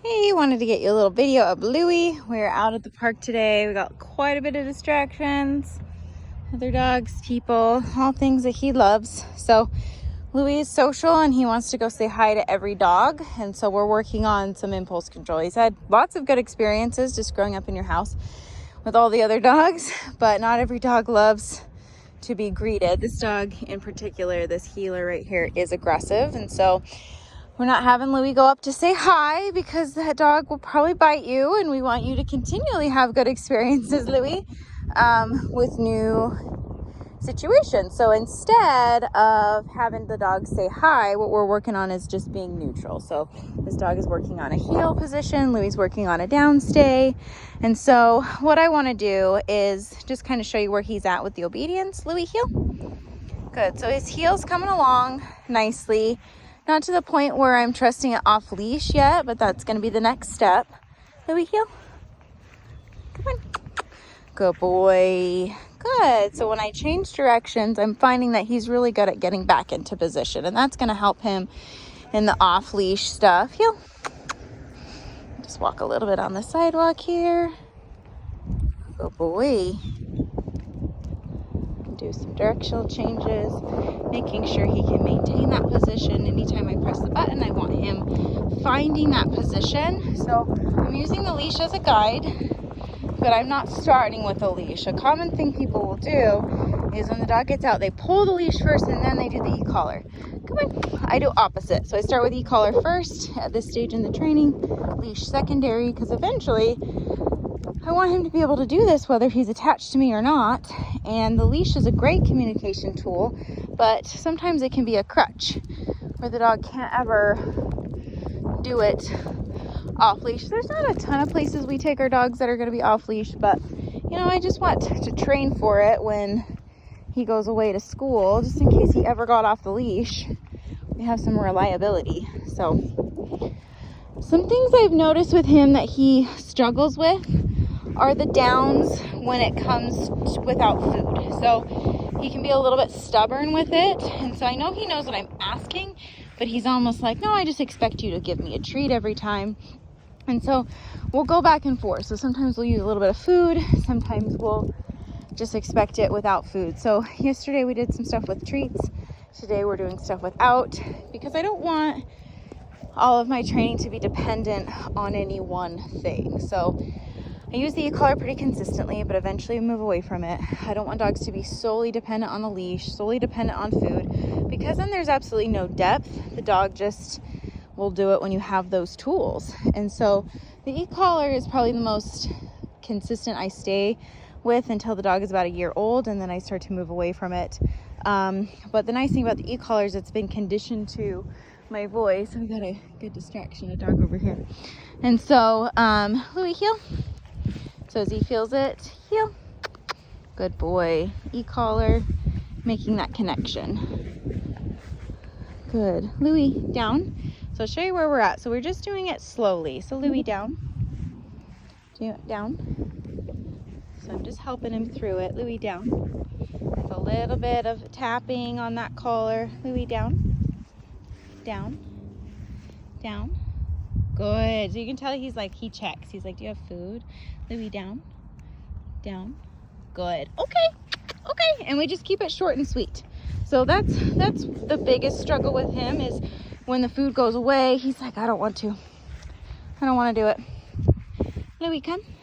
Hey, wanted to get you a little video of Louie. We're out at the park today. We got quite a bit of distractions. Other dogs, people, all things that he loves. So Louie is social and he wants to go say hi to every dog. And so we're working on some impulse control. He's had lots of good experiences just growing up in your house with all the other dogs, but not every dog loves to be greeted. This dog in particular, this heeler right here, is aggressive. And so we're not having Louie go up to say hi because that dog will probably bite you, and we want you to continually have good experiences, Louie, with new situations. So instead of having the dog say hi, what we're working on is just being neutral. So this dog is working on a heel position, Louie's working on a down stay. And so what I want to do is just kind of show you where he's at with the obedience. Louie, heel. Good. So his heel's coming along nicely. Not to the point where I'm trusting it off leash yet, but that's going to be the next step. Louie, heel. Come on. Good boy. Good. So when I change directions, I'm finding that he's really good at getting back into position, and that's going to help him in the off leash stuff. Heel. Just walk a little bit on the sidewalk here. Good boy. Do some directional changes, making sure he can maintain that position. Anytime I press the button, I want him finding that position. So I'm using the leash as a guide, but I'm not starting with a leash. A common thing people will do is when the dog gets out, they pull the leash first and then they do the e-collar. Come on. I do opposite. So I start with e-collar first at this stage in the training, leash secondary, because eventually I want him to be able to do this whether he's attached to me or not. And the leash is a great communication tool, but sometimes it can be a crutch where the dog can't ever do it off leash. There's not a ton of places we take our dogs that are going to be off leash, but I just want to train for it when he goes away to school, just in case he ever got off the leash. We have some reliability. So some things I've noticed with him that he struggles with are the downs when it comes without food. So he can be a little bit stubborn with it. And so I know he knows what I'm asking, but he's almost like, no, I just expect you to give me a treat every time. And so we'll go back and forth. So sometimes we'll use a little bit of food. Sometimes we'll just expect it without food. So yesterday we did some stuff with treats. Today we're doing stuff without, because I don't want all of my training to be dependent on any one thing. So I use the e-collar pretty consistently, but eventually move away from it. I don't want dogs to be solely dependent on the leash, solely dependent on food, because then there's absolutely no depth. The dog just will do it when you have those tools. And so the e-collar is probably the most consistent I stay with until the dog is about a year old, and then I start to move away from it. But the nice thing about the e-collar is it's been conditioned to my voice. We got a good distraction, a dog over here. And so, Louie, heel. So as he feels it, heel. Good boy. E-collar, making that connection. Good. Louie, down. So I'll show you where we're at. So we're just doing it slowly. So Louie, down. Down. So I'm just helping him through it. Louie, down. With a little bit of tapping on that collar. Louie, down. Down. Down. Good. So you can tell he checks. He's like, do you have food? Louie, down. Down. Good. Okay. And we just keep it short and sweet. So that's the biggest struggle with him, is when the food goes away, he's like, I don't want to do it. Louie, come.